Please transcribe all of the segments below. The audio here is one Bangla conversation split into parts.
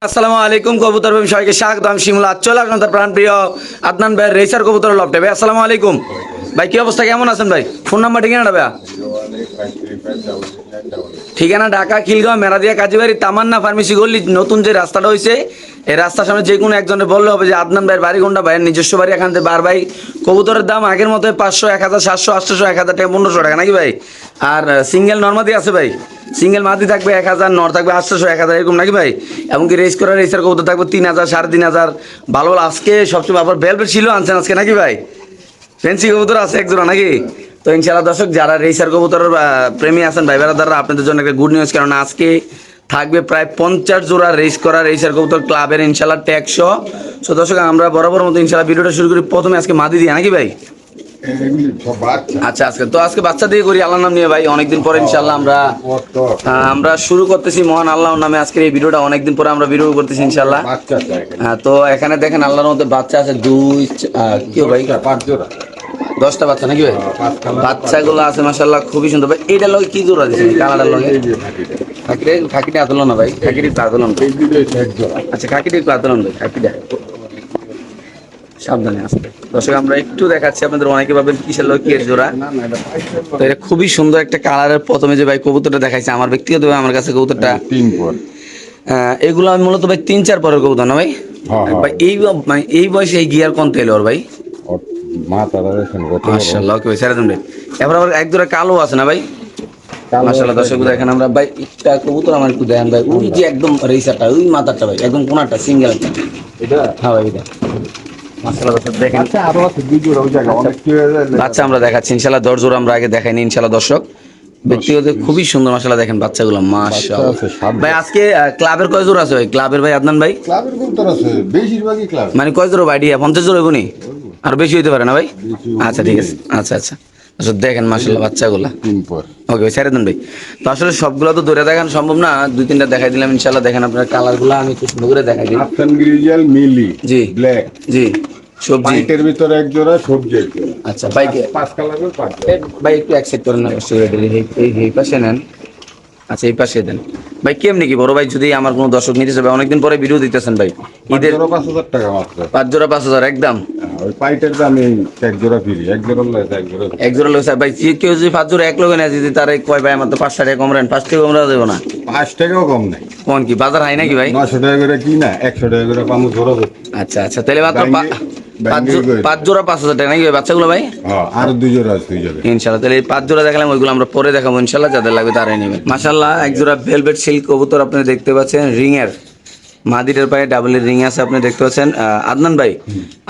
আসসালামু আলাইকুম কবুতর ভাই সবাইকে স্বাগত। আমি শিমুল চলে আসলাম তার প্রাণপ্রিয় আদনান ভাই রেসার কবুতর লফটে। ভাই আসসালামু আলাইকুম ভাই, কি অবস্থা, কেমন আছেন ভাই? ফোন নাম্বার ঠিকানাটা ভাইয়া? ঠিকানা ঢাকা খিলগাঁও মেরাদিয়া কাজীবাড়ি তামান্না ফার্মেসি গল্লি নতুন যে রাস্তাটা হয়েছে, এই রাস্তার সামনে যে কোনো একজনের বললে হবে যে আদনান ভাইয়ের বাড়ি কোনটা, ভাইয়ের নিজস্ব বাড়ি। এখান থেকে বার ভাই কবুতরের দাম আগের মতো 500, 1000, 700, 800, 1000 টাকা, 1500 টাকা নাকি ভাই? আর সিঙ্গেল নর্মাদি আছে ভাই, সিঙ্গেল মাদি থাকবে 1000, নর থাকবে 800, 1000 এরকম নাকি ভাই? এমনকি রেস করা রেসার কবুতর থাকবে 3000, 3500। ভালো ভালো আজকে সবচেয়ে আবার ভেলভেট ছিল আনছেন আজকে নাকি ভাই? ফেন্সি কবুতর আছে এক জোড়া নাকি? তো ইনশাআল্লাহ দর্শক যারা রেসার কবুতরের প্রেমী আছেন ভাই বেড়াদাররা, আপনাদের জন্য একটা গুড নিউজ, কারণ আজকে থাকবে প্রায় 50 জোড়া রেস করা রেসার কবুতর ক্লাবের ইনশাআল্লাহ ট্যাক্সো। সো দর্শক আমরা বরাবর মতো ইনশাআল্লাহ ভিডিওটা শুরু করি প্রথমে আজকে মাদি দিয়ে নাকি ভাই? আচ্ছা আজকে বাচ্চা দিয়ে করি আল্লাহর নাম নিয়ে ভাই, অনেকদিন পরে ইনশাআল্লাহ আমরা শুরু করতেছি মহান আল্লাহর নামে আজকের এই ভিডিওটা। অনেকদিন পরে আমরা ভিডিও করতেছি ইনশাআল্লাহ। হ্যাঁ, তো এখানে দেখেন আল্লাহর মধ্যে বাচ্চা আছে কি ভাই 10টা বাচ্চা নাকি ভাই? বাচ্চাগুলো আছে মাশাআল্লাহ খুবই সুন্দর ভাই। এইটা লগে কি জোড়া দিছেন কালারটার লগে? খাকিটা আতলন না ভাই, খাকিটি আতলন। আচ্ছা খাকিটি আতলন ভাই, খাকিটা সাবধানে আসবে। দর্শক আমরা একটু দেখাচ্ছি আপনাদের, অনেকে ভাবেন কিসের লোক কি এর জোড়া। তো এটা খুবই সুন্দর একটা কালারের। প্রথমে যে ভাই কবুতরটা দেখাইছে আমার ব্যক্তিগত আমার কাছে কবুতরটা এগুলো আমি মূলত ভাই 3-4 পরের কবুতর না ভাই? ভাই এই বয়সে এই গিয়ার কোন তেল ওর ভাই? মাশাআল্লাহ ওকে ভাই ছেড়ে দেন ভাই। এবার আবার এক জোড়া কালো আছে না ভাই? মাশাআল্লাহ দর্শক দেখেন আমরা ভাই একটা কবুতর আমার একটু দেখেন ভাই, ওই যে একদম রেসারটা ওই মাথাটা ভাই একদম কোনাটা সিঙ্গেল এটা। হ্যাঁ ভাই এটা বাচ্চা আমরা দেখাচ্ছি ইনশাআল্লাহ। 10 জোড়া আমরা আগে দেখাইনি ইনশাআল্লাহ দর্শক। ব্যক্তিগত খুবই সুন্দর মাশাআল্লাহ, দেখেন বাচ্চাগুলো মাশাআল্লাহ। ভাই আজকে ক্লাবের কয় জোড়া আছে ভাই? ক্লাবের ভাই আদনান ভাই ক্লাবের কবুতর আছে বেশিরভাগই ক্লাব। মানে কয় জোড়া ভাই? 50 জোড়া হইবনি? আর বেশি হইতে পারে না ভাই? আচ্ছা ঠিক আছে, আচ্ছা দেখেন মাশাআল্লাহ বাচ্চাগুলো। ওকে ভাই ছেড়ে দেন ভাই। তো আসলে সবগুলো তো ধরে দেখানো সম্ভব না, 2-3টা দেখাই দিলাম ইনশাআল্লাহ। দেখেন আপনার কালারগুলো আমি একটু সুন্দর করে দেখাই দিই। আফগান গ্রিজেল মিলি জি ব্ল্যাক জি সবজি হোয়াইটের ভিতরে এক জোড়া, সবজি এক জোড়া। আচ্ছা ভাই 5 কালারের 5 ভাই একটু অ্যাকসেপ্ট করেন না এই পাশে নেন। আচ্ছা এই পাশে দেন ভাই। কেমনি কি বড় ভাই যদি আমার কোনো দর্শক নিতে চাবে, অনেকদিন পরে ভিডিও দিতেছেন ভাই, ঈদের 5000 টাকা মাত্র। 5 জোড়া 5000 একদম। ওই পাইটের দামে এক জোড়া ফ্রি, এক জোড়া লয় এক জোড়া লোক ভাই কেউ যদি 5 জোড়া এক লোক নেয়, যদি তার কয় ভাই আমার তো 5 টাকা কম রেন, 5 টাকা কম দেবো না। 5 টাকাও কম নাই। কোন কি বাজার হাই নাকি ভাই? 900 টাকা করে কি না 100 টাকা করে পামু জোড়া। আচ্ছা তাহলে মাত্র 5 জোড়া 5000 টাকা নাকি ভাই বাচ্চাগুলো ভাই? হ্যাঁ আর 2 জোড়া আছে হয়ে যাবে ইনশাআল্লাহ। তাহলে এই 5 জোড়া দেখালাম, ওইগুলো আমরা পরে দেখাবো ইনশাআল্লাহ, যাদের লাগবে তারাই নেবেন। মাশাআল্লাহ এক জোড়া ভেলভেট সিল্ক কবুতর আপনি দেখতে পাচ্ছেন, রিং এর মাদিটার পায়ে ডাবলের রিং আছে আপনি দেখতে পাচ্ছেন। আদনান ভাই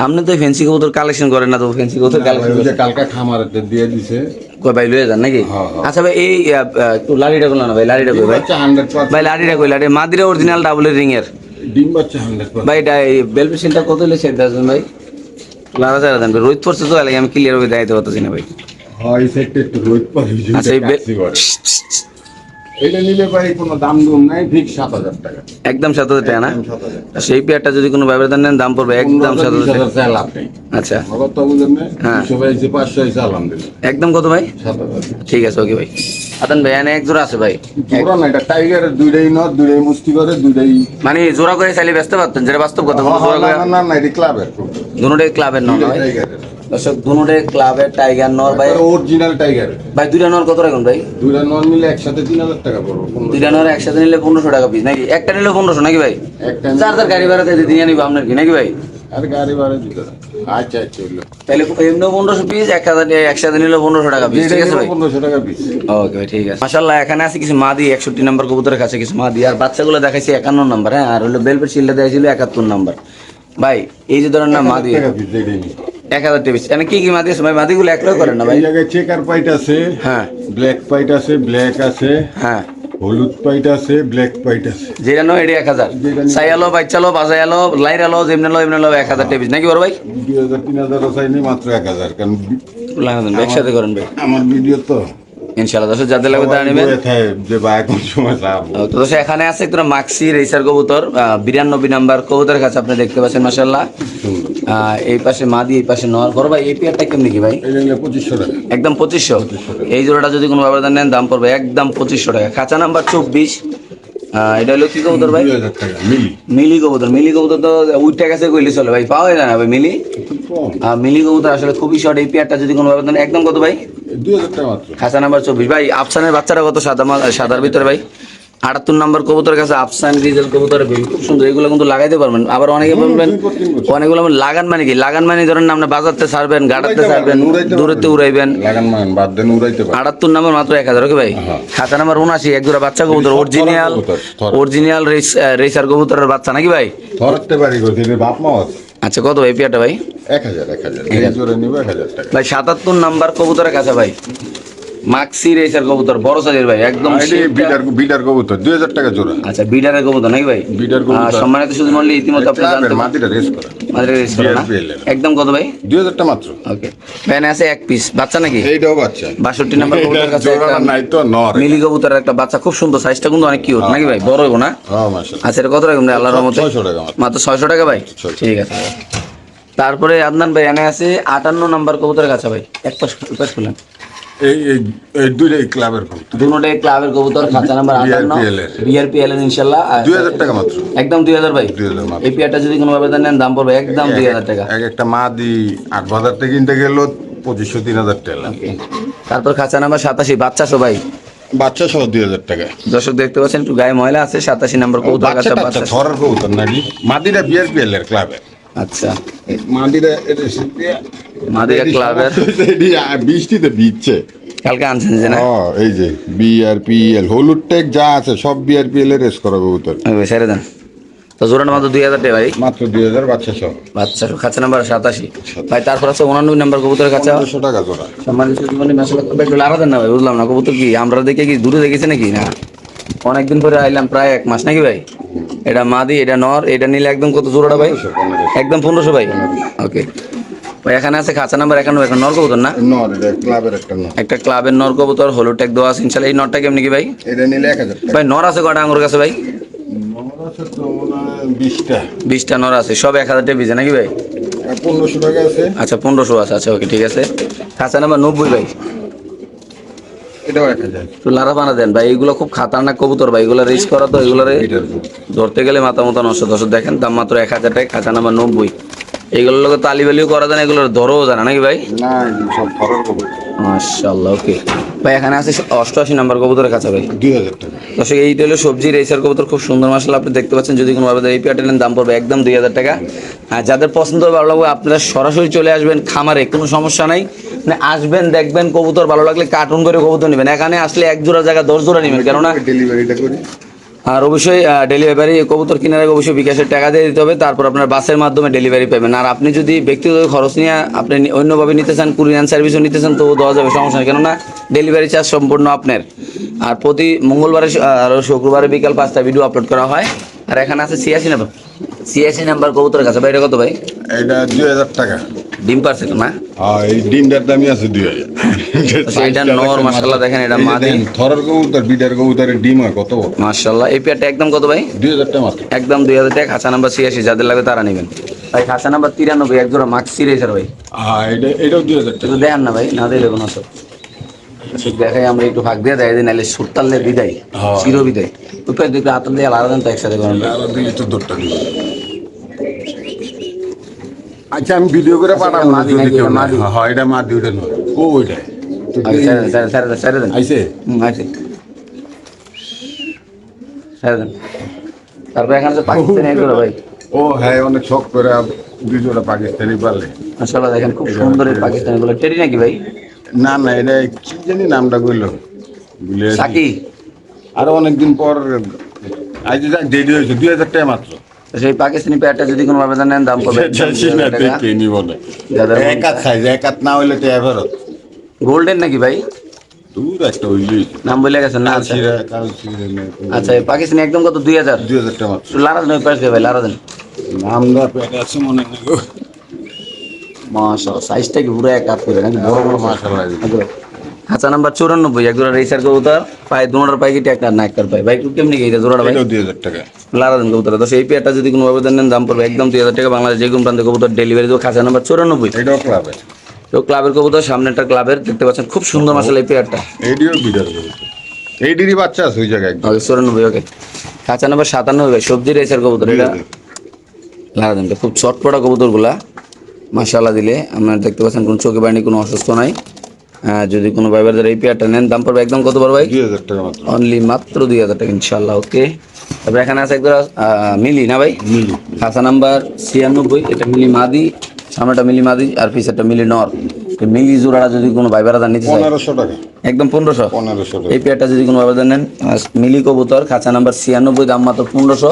আপনি তো ফেন্সি কবুতর কালেকশন করেন না, তো ফেন্সি কবুতর কালেকশন ওই যে কালকা খামারে দিয়ে দিছে কই ভাই লয়ে যান নাকি? আচ্ছা ভাই এই একটু লাড়িটা করলাম না ভাই, লাড়িটা কই ভাই? 100% ভাই লাড়িটা কই? লাড়ি মাদিরা অরিজিনাল ডাবলের রিং এর ডিম বাচ্চা 100%। ভাই এটা এই ভেলভেট সিলটা কত হইলে সেটা দেন ভাই? লারা যারা দেন ভাই, রোদ পড়ছে তো লাগে আমি ক্লিয়ার ভাবে দেখাইতে পারতেছি না ভাই। হ্যাঁ এই সেটটা একটু রোদ পড়ে। আচ্ছা এই এটা নিলে ভাই কোনো দাম নাই, ঠিক 7000 টাকা একদম 7000 টাকা না? সেই পেয়ারটা যদি কোনো ব্যবধান নেন দাম পড়বে একদম 7000 টাকা। লাভ নেই। আচ্ছা খবর তো বুঝেন না? হ্যাঁ 500 হইছে আলহামদুলিল্লাহ। একদম কত ভাই? 7000। ঠিক আছে ওকে ভাই। আদান ভাই এনে এক জোড়া আছে ভাই? জোড়া না, এটা টাইগারের দুইটাই নর, দুইটাই মুষ্টি করে, দুইটাই মানে জোড়া করে চাইলে ব্যস্ত পারতেন, যেটা বাস্তব কথা। কোনো জোড়া করে না এটা ক্লাবের দুটোটাই ক্লাবের নর ভাই। দর্শক দুটোটাই ক্লাবের টাইগার নর ভাই, অরিজিনাল টাইগার ভাই। দুইটা নর কত রাখুন ভাই? দুইটা নর মিলে একসাথে 3000 টাকা পড়বে। দুইটা নর একসাথে নিলে 1500 টাকা পিস নাকি? একটা নিলে 1500 নাকি ভাই? একটা যার গাড়ি ভাড়া দিয়ে নিব আপনার কি নাকি ভাই? আর গাড়ি ভাড়া দিতে আচ্ছা তাহলে এমনি 1500 পিস, একসাথে নিলে 1500 টাকা পিস, ঠিক আছে ভাই? 1500 টাকা পিস। ওকে ভাই ঠিক আছে। মাশাআল্লাহ এখানে আছে কিছু মাদি 61 নাম্বার কবুতরের কাছে কিছু মাদি, আর বাচ্চাগুলো দেখাইছি 51 নাম্বার। হ্যাঁ আর হলো বেলভেট শিলটা দেখাইছিল 71 নাম্বার ভাই। এই যে ধরেন না মাদি 1000 টাকা পিস। এখানে কি কি মাদি আছে ভাই? মাদিগুলো একলাই করেন না ভাই? এই জায়গায় চেকার পাইট আছে, হ্যাঁ ব্ল্যাক পাইট আছে, ব্ল্যাক আছে, হ্যাঁ হলুদ পাইট আছে, ব্ল্যাক পাইট আছে। যেটা নো এটি 1000, সাইয়ালো বাচ্চালো বাজায়ালো লাইরালো যেমনালো এমনালো 1000 টাকা পিস নাকি বড় ভাই? 2000-3000 চাইনি মাত্র 1000। কারণ একসাথে করেন ভাই আমার ভিডিও তো ইনশাআল্লাহ। দর্শক যাদের লাগবে তারা নেবেন। যে ভাই কোন সময় যাব তো দর্শক এখানে আছে একটা মাক্সি রেসার কবুতর 92 নাম্বার কবুতরের কাছে আপনি দেখতে পাচ্ছেন মাশাআল্লাহ। এই পাশে মাদি, এই পাশে নর। বড় ভাই এই পেয়ারটা কেমনি কি ভাই? এই নিলে 2500 টাকা একদম 2500। এই জোড়াটা যদি কোনো ব্যবধান নেন দাম পড়বে একদম 2500 টাকা। খাঁচা নাম্বার 24 এটা হলো কি কবুতর ভাই? 2000 টাকা মিলি। মিলি কবুতর। মিলি কবুতর তো উইটটা কাছে কইলে চলে ভাই, পাওয়া যায় না ভাই মিলি। খুব কম। মিলি কবুতর আসলে খুবই শর্ট। এই পেয়ারটা যদি কোনো ভাবে দেন একদম কত ভাই? 2000 টাকা মাত্র। খাঁচা নাম্বার 24 ভাই। আফসানের বাচ্চাটা কত? সাদার ভিতরে ভাই 78 নম্বর কবুতর কাছে আফসান ডিজেল কবুতর খুব সুন্দর। এগুলো কিন্তু লাগাইতে পারবেন। আবার অনেকে বলবেন 2-3 বছর। অনেকগুলো লাগান মানে কি? লাগান মানে ধরেন আপনি বাজারতে ছাড়বেন, গাড়াতে ছাড়বেন, দূরেতে উড়াইবেন। লাগান মান বাদ দেন উড়াইতে পারে। 78 নম্বর মাত্র 1000। ওকে ভাই। হ্যাঁ। খাতা নাম্বার 79 এক জোড়া বাচ্চা কবুতর, অরিজিনাল থর। অরিজিনাল রেসার কবুতরের বাচ্চা নাকি ভাই? ধরতে পারি গো, দিলে বাপ মা আছে। আচ্ছা কত ভাই পেয়ারটা ভাই? 1000 এই জোরে নিবে 1000 টাকা। ভাই 77 নাম্বার কবুতরের কাছে ভাই মাক্সি রেসার কবুতর বড় সাইজের ভাই, একদম এটি বিডার কবুতর 2000 টাকা জোড়া। আচ্ছা বিডারের কবুতর নাকি ভাই? বিডার কবুতর। সম্মানিত সুধী মণ্ডলী, ইতিমধ্যে আপনি জানতে মাটিটা রেস করা। মাঝে রেস করে না? BRPL একদম কত ভাই? 2000 টাকা মাত্র। ওকে। ভ্যানে আছে এক পিস বাচ্চা নাকি? এইটাও বাচ্চা। 62 নাম্বার কবুতরের কাছে জোড়া একটা নাই তো নর। মিলি কবুতরের একটা বাচ্চা খুব সুন্দর, সাইজটা কিন্তু অনেক কিউট নাকি ভাই? বড় হইব না? হ্যাঁ মাশাআল্লাহ। আচ্ছা এটা কত রাখবেন আল্লাহর রহমতে? 600 টাকা মাত্র। মাত্র 600 টাকা ভাই? 600 ঠিক আছে ভাই। তারপরে আদনান ভাই এনে আছে 58 নাম্বার কবুতরের কাছে ভাই। এক পাশ খুলেন। এই এই এই দুইটাই ক্লাবের কবুতর। দুটোটাই ক্লাবের কবুতর, খাঁচা নাম্বার 58 BRPL এর। বিআরপিএল এর ইনশাআল্লাহ। 2000 টাকা মাত্র। একদম 2000 ভাই। 2000 মাত্র। এই পেয়ারটা যদি কোনো ভাবে নেন দাম পড়বে একদম 2000 টাকা। এক একটা মাদি 8000 টাকা কিনতে গেল 2500-3000 টাকা। তারপর খাঁচা নাম্বার 87 বাচ্চা সবাই বাচ্চা সহ 2000 টাকা। দর্শক দেখতে পাচ্ছেন একটু গায়ে ময়লা আছে। 87 নাম্বার কবুতর কাছে বাচ্চাটা বাচ্চা। ধরার কবুতর নাকি? মাদিরা BRPL এর ক্লাবে। আচ্ছা মাদিরা এটা সিটিয়া মাদিরা ক্লাবের এটি বৃষ্টিতে ভিজছে। কালকে আনছেন যে না? এই যে BRPL হলুদ টেক যা আছে সব BRPL এর রেস করা কবুতর। ওই ছেড়ে দেন তো। জোড়াটা মাত্র 2000 টাকা ভাই। মাত্র 2000 বাচ্চা সহ। বাচ্চা খাঁচা নাম্বার 87 ভাই। তারপর আছে 89 নাম্বার কবুতরের কাছে 1500 টাকা জোড়া। সম্মানিত সুধীমণি মাশাআল্লাহ খুব একটু লারা দেন না ভাই, বুঝলাম না কবুতর কি আমরা দেখে কি দূরে দেখেছি নাকি? না অনেকদিন পরে আইলাম, প্রায় 1 মাস নাকি ভাই? এটা মাদি, এটা নর। এটা নিলে একদম কত জোড়াটা ভাই? 1500 একদম 1500 ভাই। ওকে ভাই। এখানে আছে খাঁচা নাম্বার 91 একটা নর কবুতর না? নর এটা ক্লাবের একটা নর। একটা ক্লাবের নর কবুতর, হলুদ ট্যাগ দেওয়া আছে ইনশাআল্লাহ। এই নরটা কেমনি কি ভাই? এটা নিলে 1000 টাকা। ভাই নর আছে কয়টা আঙ্গুর কাছে ভাই? নর আছে তো মনে হয় 20টা। 20টা নর আছে, সব 1000 টাকা পিছে নাকি ভাই? 1500 টাকা আছে। আচ্ছা 1500 আছে। আচ্ছা ওকে ঠিক আছে। খাঁচা নাম্বার 90 ভাই। এটাও 1000। তো লারা বানা দেন ভাই, এগুলো খুব খাতারনাক কবুতর ভাই, এগুলো রিস্ক করা তো। এগুলোরে এটার কবুতর। ধরতে গেলে মাথা মতো নষ্ট। দর্শক দেখেন দাম মাত্র 1000 টাকা। খাঁচা নাম্বার 90। এইগুলোর লোক তালিবালিও করা যায় না, এগুলোর ধরও জানা নাকি ভাই? না এগুলো সব ধরার কবুতর। মাশাআল্লাহ। ওকে ভাই। এখানে আছে 88 নাম্বার কবুতরের কাছে ভাই। 2000 টাকা। দর্শক এইটা হলো সবজি রেসার কবুতর, খুব সুন্দর মাশাআল্লাহ আপনি দেখতে পাচ্ছেন। যদি কোনো ভাবে এই প্যাটার্নের দাম পড়বে একদম 2000 টাকা। আর যাদের পছন্দ হবে ভালো লাগবে আপনারা সরাসরি চলে আসবেন খামারে, কোনো সমস্যা নাই। মানে আসবেন দেখবেন কবুতর ভালো লাগলে কার্টুন করে কবুতর নেবেন। এখানে আসলে 1 জোড়া জায়গা 10 জোড়া নেবেন, কেননা ডেলিভারিটা করি। আর অবশ্যই ডেলিভারি কবুতর কেনার আগে অবশ্যই বিকাশের টাকা দিয়ে দিতে হবে, তারপর আপনার বাসের মাধ্যমে ডেলিভারি পাবেন। আর আপনি যদি ব্যক্তিগত খরচ নিয়ে আপনি অন্যভাবে নিতে চান, কুরিয়ান সার্ভিসও নিতে চান, তো দেওয়া যাবে, সমস্যা নেই। কেননা ডেলিভারি চার্জ সম্পূর্ণ আপনার। আর প্রতি মঙ্গলবারে আর শুক্রবারে বিকাল 5টায় ভিডিও আপলোড করা হয়। আর এখানে আছে 86 নাম্বার কবুতরের কাছে ভাই। এটা কত ভাই? এটা 2000 টাকা। ডিম পারছে না? এই ডিমটার দামই আছে 2000। আচ্ছা, এটা নর মাশাআল্লাহ দেখেন, এটা মাদি। থরের কবুতর বিডার কবুতরের ডিম হয় কত? মাশাআল্লাহ। এই পেয়ারটা একদম কত ভাই? 2000 টাকা মাত্র। একদম 2000 টাকা। খাঁচা নাম্বার 86, যাদের লাগবে তারা নেবেন ভাই। খাঁচা নাম্বার 93 এক জোড়া মাক্সি রেসার ভাই। এটাও 2000 টাকা। একটু দেখান না ভাই, না দিলে কোনো সব দেখাই আমরা একটু ভাগ দিয়ে দেয় নাহলে সুরতালে বিদায়, চির বিদায়। উপরে দুটো আতর দিয়ে আলাদা দেন তো একসাথে করেন। আরো দিলে 14টা দিব। আচ্ছা আমি ভিডিও করে পাঠাবো না মাদি যদি নাকি? কেউ এটা না। মাদি? হ্যাঁ এটা মাদি, ওটা নয়। ও ওইটা ছেড়ে দেন। আইছে। আছে ছেড়ে দেন। তারপর এখানে তো পাকিস্তানি এক জোড়া ভাই। ও হ্যাঁ অনেক শখ করে 2 জোড়া পাকিস্তানি পারলে। মাশাআল্লাহ দেখেন খুব সুন্দর এই পাকিস্তানি গুলো। টেরি নাকি ভাই? না না এটা কি জানি নামটা কইলো ভুলে গেছি। সাকি। আরো অনেকদিন পর আজ যাক দেরি হয়েছে 2000 টাকা মাত্র। তো সেই পাকিস্তানি প্যাডটা যদি কোনো ভাবে নেন দাম পড়বে এক হাত সাইজ, এক হাত না হইলে তো এভারত গোল্ডেন নাকি ভাই? দূর একটা হইলি নাম বলে গেছেন না? আচ্ছা আচ্ছা। এই পাকিস্তানি একদম কত? 2000 টাকা মাত্র। লারা দেন ওই পাশ দিয়ে ভাই, লারা দেন। নামটা পেটে আছে মনে নেই গো। মাশাআল্লাহ সাইজটা কি পুরো এক হাত করে নাকি? বড় বড় মাশাআল্লাহ। খাঁচা নাম্বার 94 এক জোড়া রেসার কবুতর। পায়ে দুনোটার পায়ে কি একটা না একটার পায়ে ভাই? কেমনি কি এটা জোড়াটা ভাই? এটাও 2000 টাকা। লারা দেন কবুতর। তো এই পেয়ারটা যদি কোনো ভাবে নেন দাম পড়বে একদম 2000 টাকা। বাংলাদেশ যে কোনো প্রান্তে কবুতর ডেলিভারি দেবো। খাঁচা নাম্বার 94। এটাও ক্লাবে। তো ক্লাবের কবুতর, সামনেটা ক্লাবের দেখতে পাচ্ছেন, খুব সুন্দর মাসাল এই পেয়ারটা। এডিও বিডার কবুতর। এইটারই বাচ্চা আছে ওই জায়গায় একদম। ওকে 94 ওকে। খাঁচা নাম্বার 97 ভাই, সবজি রেসার কবুতর এটা। লাগা দেন, খুব চটপটা কবুতরগুলা মাশাআল্লাহ দিলে আপনারা দেখতে পাচ্ছেন কোনো চোখে বাড়ি কোনো অসুস্থ নাই। যদি কোনো ভাইবারদের এই পেয়ারটা নেন দাম পড়বে একদম কত বড় ভাই? 2000 টাকা মাত্র। অনলি মাত্র 2000 টাকা ইনশাআল্লাহ। ওকে, তারপরে এখানে আছে একদম মিলি না ভাই? মিলি। খাঁচা নাম্বার 96, এটা মিলি মাদি, সামনেটা মিলি মাদি আর পিছেরটা মিলি নর। এই মিলি জোড়াটা যদি কোনো ভাইবারদার নিতে চায় 1500 টাকা। একদম 1500। 1500 টাকা। এই পেয়ারটা যদি কোনো ভাইবারদার নেন মিলি কবুতর খাঁচা নাম্বার 96, দাম মাত্র 1500।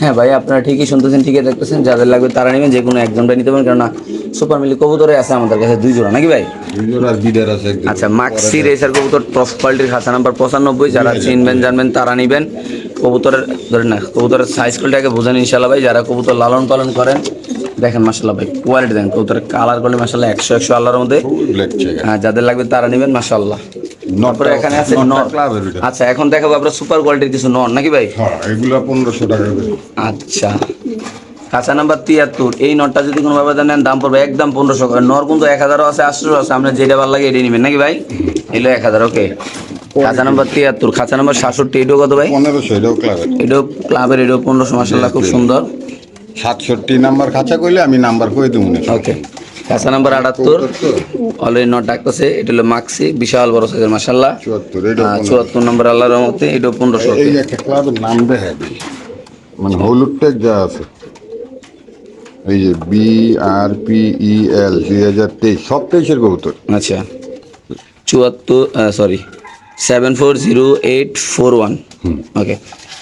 হ্যাঁ ভাই, আপনারা ঠিকই শুনতেছেন, ঠিকই দেখতেছেন, যাদের লাগবে তারা নেবেন, যে কোনো একজন ভাই নিতে পারেন, কেননা সুপার মিলি কবুতরে আছে আমাদের কাছে 2 জোড়া নাকি ভাই? দুই জোড়া আর বিডার আছে একদম। আচ্ছা, মাক্সি রেসার কবুতর টপ কোয়ালিটির খাঁচা নাম্বার 95, যারা চিনবেন জানবেন তারা নেবেন। কবুতরের ধরেন না, কবুতরের সাইজ কোয়ালিটিকে বোঝেন ইনশাল্লাহ ভাই। যারা কবুতর লালন পালন করেন দেখেন মাশাল্লাহ ভাই, কোয়ালিটি দেখেন, কবুতরের কালার কোয়ালিটি মাশাল্লাহ 100 আল্লাহর মধ্যে। Black check. যাদের লাগবে তারা নেবেন মাশাল্লাহ। তারপরে এখানে আছে নর। আচ্ছা, এখন দেখাবো আপনার সুপার কোয়ালিটির কিছু নর নাকি ভাই? হ্যাঁ, এগুলা 1500 টাকা করে। আচ্ছা, খাঁচা নাম্বার 73, এই নটটা যদি কোনো ভাবে নেন দাম পড়বে একদম 1500 করে। নর কিন্তু 1000 আছে, 800 আছে, আপনার যেটা ভালো লাগে এটাই নেবেন নাকি ভাই? এলো 1000 ওকে। খাঁচা নাম্বার 73, খাঁচা নাম্বার 67, এটাও কত ভাই? 1500, এটাও ক্লাবের। এটাও ক্লাবের, এটাও 1500 মাশাআল্লাহ, খুব সুন্দর। 67 নাম্বার খাঁচা কইলে আমি নাম্বার কই দেবো না। ওকে, খাঁচা নাম্বার 78, অলরেডি নট ডাকতেছে, এটা হলো মাক্সি, বিশাল বড় সাইজের মাশাআল্লাহ। 74, এটাও 74 নম্বর আল্লাহর রহমতে, এটাও 1500। এই একটা ক্লাবের নাম দেখা দিই, মানে হলুদ ট্যাগ যা আছে, এই যে BRPEL 2023, সব 23-এর কবুতর। আচ্ছা, 7408441। ওকে,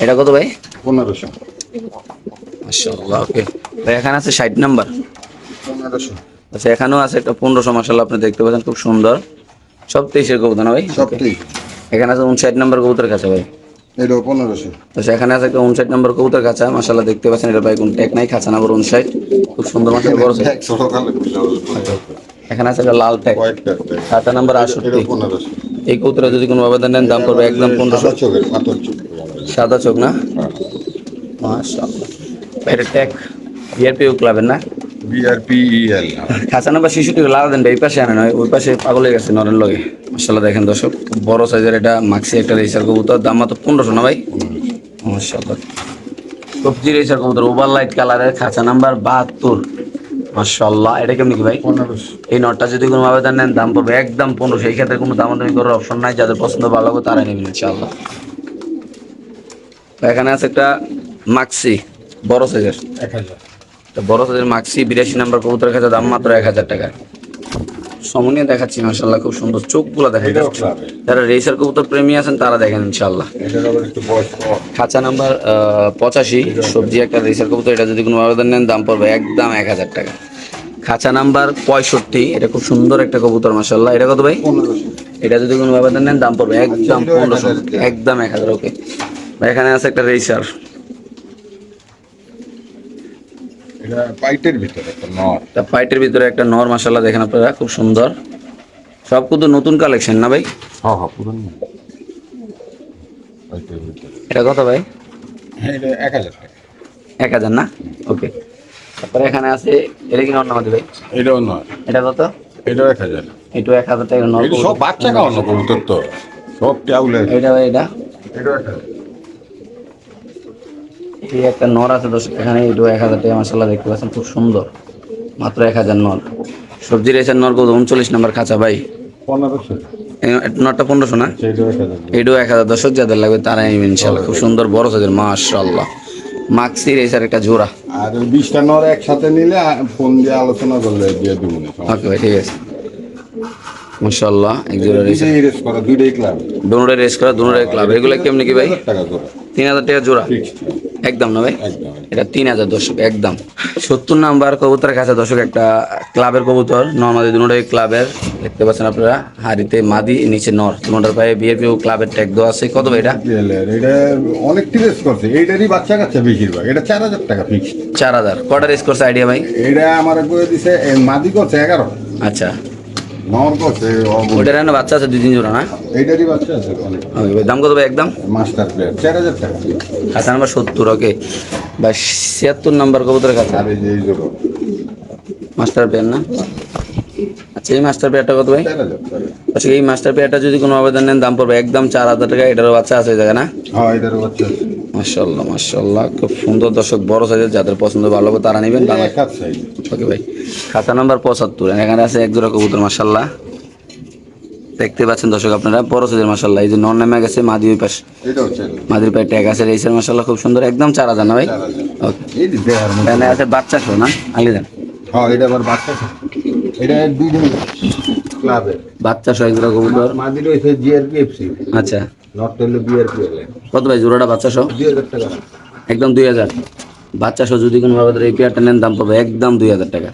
এটা কত ভাই? 1500। মাশাআল্লাহ ওকে ভাই। এখানে আছে 60 নাম্বার। 1500। আচ্ছা, এখানেও আছে একটা 1500 মাশাআল্লাহ, আপনি দেখতে পাচ্ছেন খুব সুন্দর, সব 23-এর কবুতর না ভাই? সব Okay. 23। এখানে আছে 59 নাম্বার কবুতর কাছে ভাই। এটাও 1500। আচ্ছা, এখানে আছে একটা 59 নাম্বার কবুতর কাছা মাশাআল্লাহ, দেখতে পাচ্ছেন, এটা ভাই কোন ট্যাগ নাই, খাঁচা নাম্বার 59, খুব সুন্দর মাশাআল্লাহ, বড় সাইজ। ছোট কালে বিশাল। এখানে আছে একটা লাল ট্যাগ, হোয়াইট ট্যাগ। খাঁচা নাম্বার এটা 68। 1500। এই কবুতরে যদি কোনো আবেদন নেন দাম পড়বে একদম 1500। সাদা চোখের, পাথর চোখ। সাদা চোখ না? মাশাআল্লাহ, এটা ট্যাগ বিআরপিও ক্লাবের না? BRPEL। খাঁচা নাম্বার 66 লাল দেন ভাই, এই পাশে আনেন, ওই পাশে পাগল হয়ে গেছে নরের লগে মাশাআল্লাহ। দেখেন দর্শক, খুব বড় সাইজের এটা মাক্সি একটা রেসার কবুতর, দাম মাত্র 1500 না ভাই? মাশাআল্লাহ, সবজি রেসার কবুতর, ওভার লাইট কালারের, খাঁচা নাম্বার 72 মাশাআল্লাহ। এটা কেমনি কি ভাই? 1500। এই নটটা যদি কোনো আবেদন নেন দাম পড়বে একদম 1500। এই ক্ষেত্রে কোনো দামাদামি করার অপশন নাই, যাদের পছন্দ ভালো হবে তারাই নেবেন ইনশাআল্লাহ। তো এখানে আছে একটা মাক্সি বড় সাইজের, 1000। বড় সাইজের মাক্সি 82 নাম্বার কবুতরের কাছে, দাম মাত্র 1000 টাকা। সমনিয়ে দেখাচ্ছি মাশাআল্লাহ, খুব সুন্দর, চোখগুলো দেখেন। এটাও ক্লাবের। যারা রেসার কবুতর প্রেমী আছেন তারা দেখেন ইনশাআল্লাহ। এটার আবার একটু বয়স কম। খাঁচা নাম্বার 85, সবজি একটা রেসার কবুতর, এটা যদি কোনো আবেদন নেন দাম পড়বে একদম 1000 টাকা। খাঁচা নাম্বার 65, এটা খুব সুন্দর একটা কবুতর মাশাআল্লাহ, এটা কত ভাই? 1500। এটা যদি কোনো আবেদন নেন দাম পড়বে একদম 1500, একদম 1000 ওকে। এখানে আছে একটা রেসার, এটা পাইটের ভিতরে একটা নর। তা ফাইটের ভিতরে একটা নর মাশাআল্লাহ, দেখেন আপনারা, খুব সুন্দর, সব কিন্তু নতুন কালেকশন না ভাই? হ্যাঁ হ্যাঁ, পুরো পাইটের ভিতরে। এটা কত ভাই? হ্যাঁ, এটা 1000 টাকা। 1000 না? ওকে। তারপরে এখানে আছে, এটা কি নর নামাদি ভাই? এটাও নয়। এটা কত? এটাও 1000। এটাও 1000 টাকা নর এটা সব কবুতর। বাচ্চা খাওয়ানো কবুতর তো, সব টাউলে। এটা ভাই, এটা এটাও 1000। এই একটা নর আছে দর্শক এখানে, এটাও 1000 টাকা মাশাআল্লাহ, দেখতে পাচ্ছেন খুব সুন্দর, মাত্র 1000 নর। সবজি রেসার নর কত? 39 নাম্বার খাঁচা ভাই। 1500। এই নরটা 1500 না? এটাও 1000। এটাও 1000 দর্শক, যাদের লাগবে তারাই নেবেন ইনশাআল্লাহ, খুব সুন্দর বড় সাইজের মাশাআল্লাহ। মাক্সি রেসার একটা জোড়া। আর ওই 20টা নর একসাথে নিলে ফোন দিয়ে আলোচনা করলে দিয়ে দিব না। ওকে ভাই, ঠিক আছে মাশাআল্লাহ। এক জোড়া রেসার, দুইটাই রেস করা, দুইটাই ক্লাব। দুটোটা রেস করা, দুটোটা ক্লাব। এগুলো কেমনি কি ভাই? 1000 টাকা জোড়া। 3000 টাকা জোড়া ফিক্সড। একদম না ভাই? একদম। এটা 3000 দর্শক একদম। 70 নাম্বার কবুতরের কাছে দর্শক একটা ক্লাবের কবুতর, নর্মালি দুটোটাই ক্লাবের, দেখতে পাচ্ছেন আপনারা, হাড়িতে মাদি, নিচে নর, দুটোটার পায়ে বিএপিও ক্লাবের ট্যাগ দেওয়া আছে। কত ভাই এটা? এটা অনেক রেস করছে, এইটারই বাচ্চা কাচ্চা বেশিরভাগ। এটা 4000 টাকা ফিক্সড। 4000। কটা রেস করছে আইডিয়া ভাই? এটা আমার করে দিছে, মাদি করছে 11। আচ্ছা, নর করছে ওইটার না বাচ্চা আছে 2-3 জোড়া না? এইটারই বাচ্চা আছে অনেক। ওকে ভাই, দাম কত ভাই একদম? মাস্টার প্লেয়ার 4000 টাকা। খাঁচা নাম্বার 70 ওকে ভাই। 76 নাম্বার কবুতরের কাছে আর এই যে এই জোড়া মাস্টার পেয়ার না? আচ্ছা, এই মাস্টার পেয়ারটা কত ভাই? 4000 টাকা। আচ্ছা এই মাস্টার পেয়ারটা যদি কোনো আবেদন নেন দাম পড়বে একদম 4,000 টাকা। এটারও বাচ্চা আছে এই জায়গায় না? হ্যাঁ এটার বাচ্চা আছে। মাশাআল্লাহ মাশাআল্লাহ, খুব সুন্দর দর্শক, বড় সাইজের, যাদের পছন্দ ভালো হবে তারা নেবেন। এটা এক হাত সাইজ। ওকে ভাই, খাতা নাম্বার 75। এখানে আছে এক জোড়া কবুতর মাশাআল্লাহ, দেখতে পাচ্ছেন দর্শক আপনারা, বড় সাইজের মাশাআল্লাহ। এই যে নর নেমে গেছে, মাদি ওই পাশ, এটা হচ্ছে মাদির পায়ে ট্যাগ আছে, রেসের মাশাআল্লাহ খুব সুন্দর, একদম 4,000 না ভাই? 4,000। ওকে, এই যে দেহার মতো। এখানে আছে বাচ্চা সহ না, আগে দেন। হ্যাঁ এটা আবার বাচ্চা। এটা দুই দিন ক্লাবে বাচ্চা সহ এক জোড়া কবুতর। মাদি রয়েছে জিআরপিএফসি, আচ্ছা, নট হলো বিআরপিএল। কত ভাই জোড়াটা বাচ্চা সহ? 2,000 টাকা। একদম 2,000। বাচ্চা সহ যদি কোনো বাবদ এই পেয়ারটা নেন দাম পাবে একদম 2,000 টাকা।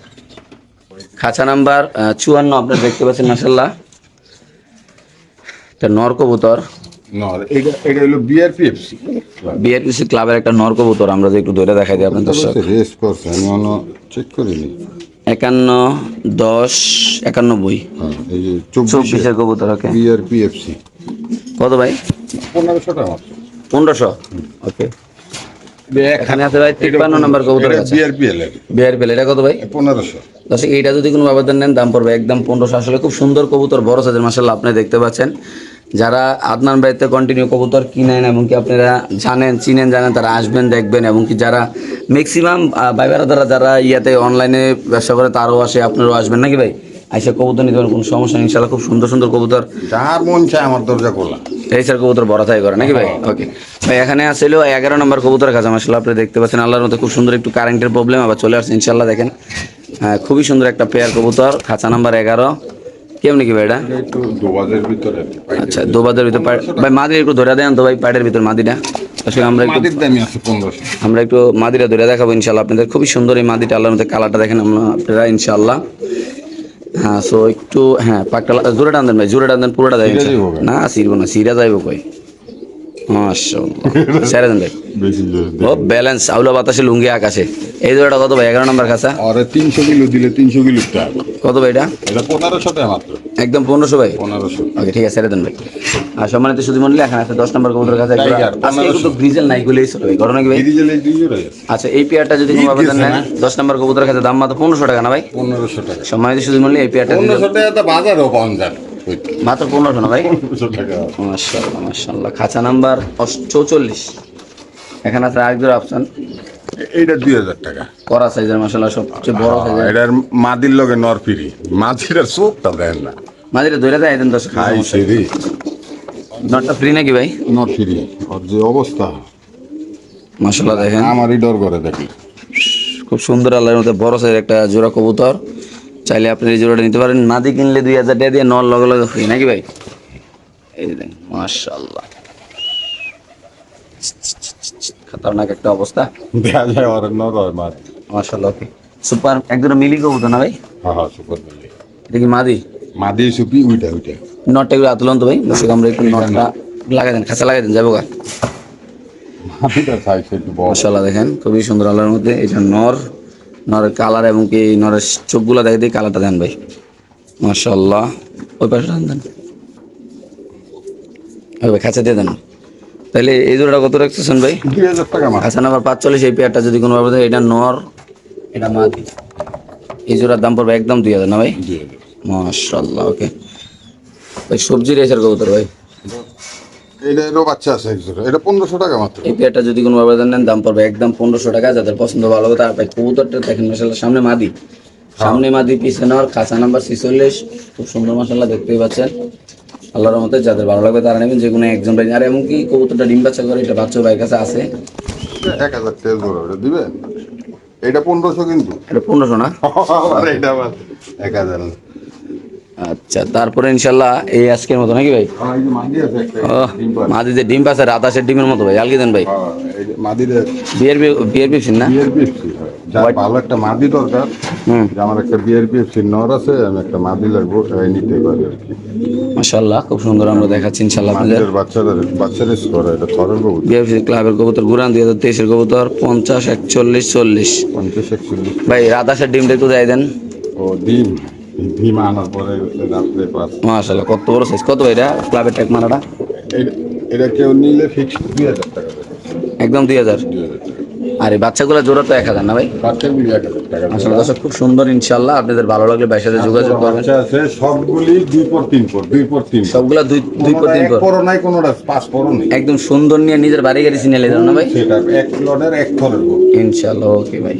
খাঁচা নাম্বার 54 আপনারা দেখতে পাচ্ছেন মাশাআল্লাহ, একটা নর কবুতর, নর এটা হলো বিআরপিএফসি। বিআরপিসি ক্লাবের একটা নর কবুতর। আমরা যে একটু ধরে দেখাই দিই আপনার দর্শক। রেস করছে, আমি অন্য চেক করিনি। 51 10 91। হ্যাঁ এই যে 24-এর কবুতর। ওকে, বিআরপিএফসি। কত ভাই? 1,500 টাকা মাত্র। 1500। ওকে, এখানে আছে ভাই 53 নাম্বার কবুতর আছে, বিআরপিএল এর বিআরপিএল। এটা কত ভাই? 1,500। দর্শক এইটা যদি কোনো আবেদন নেন দাম পড়বে একদম 1500। আসলে খুব সুন্দর কবুতর, বড় সাইজের মাশাআল্লাহ, আপনি দেখতে পাচ্ছেন। যারা আদনান ভাইতে কন্টিনিউ কবুতর কিনেন এবং কি আপনারা জানেন, চিনেন, জানেন, তারা আসবেন দেখবেন। এবং কি যারা ম্যাক্সিমাম ভাইবারা দ্বারা যারা ইয়াতে অনলাইনে ব্যবসা করে তারাও আসে, আপনারাও আসবেন নাকি ভাই? আইসা কবুতর নিতে পারেন, কোনো সমস্যা নেই ইনশাআল্লাহ। খুব সুন্দর সুন্দর কবুতর, যার মন চায় আমার দরজা খোলা। এই স্যার কবুতর বড় থাই করে নাকি ভাই? ওকে ভাই, এখানে আসলে 11 নম্বর কবুতর কাছে মাশাআল্লাহ, আপনি দেখতে পাচ্ছেন। আল্লাহর মতো খুব সুন্দর, একটু কারেন্টের প্রবলেম আবার চলে আসছে ইনশাআল্লাহ। দেখেন হ্যাঁ, খুবই সুন্দর একটা পেয়ার কবুতর, খাঁচা নাম্বার 11। কেমনি কি ভাই এটা? একটু দোবাজের ভিতরে। আচ্ছা, দোবাদের ভিতরে ভাই মাদির একটু ধরে দেন তো ভাই, পাড়ের ভিতর মাদিটা। আসলে আমরা একটু মাদির দামই আছে 1,500। আমরা একটু মাদিটা ধরে দেখাবো ইনশাআল্লাহ আপনাদের। খুবই সুন্দর এই মাদিটা, আল্লাহর মতো কালারটা দেখেন আপনারা ইনশাআল্লাহ। হ্যাঁ, সো একটু হ্যাঁ পাকটা জোরে টান দেন ভাই, জোরে টান দেন, পুরোটা দেন। সিরা যাইবো ভাই? না সিরবো না, সিরা যাইবো কই? মাশাআল্লাহ, সেরে দেন ভাই। বেশি জোরে ও ব্যালেন্স, আউলা বাতাসে লুঙ্গি আকাশে। এই জোড়াটা কত ভাই? 11 নম্বর খাঁচা। আরে 300 কিলো দিলে 300 কিলো টাকা। কত ভাই এটা? এটা 1,500 টাকা মাত্র। একদম 1500 ভাই। 1,500। ওকে ঠিক আছে, ছেড়ে দেন ভাই। আর সম্মানিত শুধু মন্ডলী, এখানে আছে 10 নম্বর কবুতর কাছে Tiger, আজকে কিন্তু গ্রিজেল নাই গুলোই চলে ভাই, ঘটনা কি ভাই? ডিজেলে 2 জোড়াই আছে। আচ্ছা, এই পেয়ারটা যদি কোনো আবেদন নেন 10 নম্বর কবুতর কাছে দাম মাত্র 1500 টাকা না ভাই? 1,500 টাকা। সম্মানিত শুধু মন্ডলী, এই পেয়ারটা 1,500 টাকা তো বাজারেও পাওয়া যায়। মাত্র 1500 না ভাই? 1,500 টাকা। মাশাআল্লাহ মাশাআল্লাহ। খাঁচা নাম্বার 44। এখানে আছে আরেকজন অপশন, এইটা 2,000 টাকা। করা সাইজের মাশাআল্লাহ, সবচেয়ে বড় সাইজের। এটার মাদির লগে নর ফিরি, মাঝির চোখটা দেন না। মাঝে ধরে দেয় দেন 10। খাই সিরি নটটা ফ্রি নাকি ভাই? নর ফিরি। ওর যে অবস্থা মাশাআল্লাহ দেখেন, আমারই ডর করে দেখি। খুব সুন্দর আল্লাহর মধ্যে বড় সাইজের একটা জোড়া কবুতর। চাইলে আপনি এই জোড়াটা নিতে পারেন। মাদি কিনলে 2,000 টাকা দিয়ে, নর লগে লগে ফ্রি নাকি ভাই? এই যে দেখেন মাশাআল্লাহ, খতরনাক একটা অবস্থা। দেখা যায় ওর নর আর মাদি। মাশাআল্লাহ। ওকে, সুপার একজন মিলি কবুতর না ভাই? হ্যাঁ হ্যাঁ সুপার মিলি। এটা কি মাদি? মাদি সুপি উইটা। নটটা এগুলো আতলন তো ভাই, দর্শক আমরা একটু নটটা লাগাই দেন, খাঁচা লাগাই দেন, যাবো গা। মাদিটা সাইজ একটু বড়। মাশাআল্লাহ দেখেন, খুবই সুন্দর আল্লাহর মধ্যে। এটা নর, নরের কালার এবং কি নরের চোখগুলো দেখে দিয়ে কালারটা দেন ভাই। মাশাআল্লাহ, ওই পাশে দেন, ওই ভাই খাঁচা দিয়ে দেন। তাহলে এই জোড়াটা কত রাখতেছেন ভাই? 2,000 টাকা মাত্র। খাঁচা নাম্বার 45। এই পেয়ারটা যদি কোনো ভাবে, এটা নর, এটা মাদি, এই জোড়ার দাম পড়বে একদম 2,000 না ভাই? 2,000। মাশাআল্লাহ। ওকে ভাই, সবজি রেসের কবুতর ভাই, এটারও বাচ্চা আছে এক জোড়া। এটা 1,500 টাকা মাত্র। এই পেয়ারটা যদি কোনো আবেদন নেন দাম পড়বে একদম 1500 টাকা। যাদের পছন্দ ভালো হবে তার ভাই কবুতরটা দেখেন মাশাআল্লাহ, সামনে মাদি, সামনে মাদি, পিছনে আর খাঁচা নাম্বার 46। খুব সুন্দর মাশাআল্লাহ, দেখতেই পাচ্ছেন। আল্লাহর রহমতে যাদের ভালো লাগবে তারা নেবেন, যে কোনো একজন ভাই। আর এমনকি কবুতরটা ডিম বাচ্চা করে, এটা বাচ্চা ভাইয়ের কাছে আছে। 1,000 টাকা জোড়া। ওটা দিবেন? এটা 1,500 কিন্তু। এটা 1500 না? আর এটা আবার 1,000। আচ্ছা, তারপরে ইনশাল্লাহ এই আজকের মতো নাকি ভাই? হ্যাঁ এই যে মাদি আছে একটা। ও মাদি যে ডিম পাচ্ছে, রাতাসের ডিমের মতো ভাই, আলগি দেন ভাই। হ্যাঁ এই যে মাদির বিআরপি না? বিআরপিএফসি। যার ভালো একটা মাদি দরকার, হুম, যে আমার একটা বিআরপিএফসি নর আছে, আমি একটা মাদি লাগবো, এই নিতে পারি আর কি। মাশাআল্লাহ খুব সুন্দর আমরা দেখাচ্ছি ইনশাল্লাহ আপনাদের। মাদির বাচ্চারা স্কোর এটা থরের কবুতর। বিআরপি ক্লাবের কবুতর, গুরান 2023-এর কবুতর, 50 41 40। 50-41। ভাই রাতাসের ডিমটা একটু দেয় দেন। ও ডিম ডিম আনার পরে রাত্রে পাঁচ। মাশাআল্লাহ, কত বড় সাইজ। কত ভাই এটা ক্লাবের ট্যাগ মারাটা? এটা কেউ নিলে ফিক্সড 2,000 টাকা দেবে। একদম 2,000। 2,000 টাকা। আর এই বাচ্চাগুলো জোড়া তো 1000 না ভাই? বাচ্চা মিলে 1000 টাকা আসলে দর্শক খুব সুন্দর, ইনশাআল্লাহ আপনাদের ভালো লাগলে ভাইয়ের সাথে যোগাযোগ করবেন। বাচ্চা আছে সবগুলি 2 পর 3 পর 2 পর 3 সবগুলা 2 পর 3 পর পর নাই, কোনোটা 5 পরও নেই। একদম সুন্দর নিয়ে নিজের বাড়ি গাড়ি চিনে নিলেন না ভাই? সেটা এক লটের এক থরের গরু। ইনশাআল্লাহ, ওকে ভাই।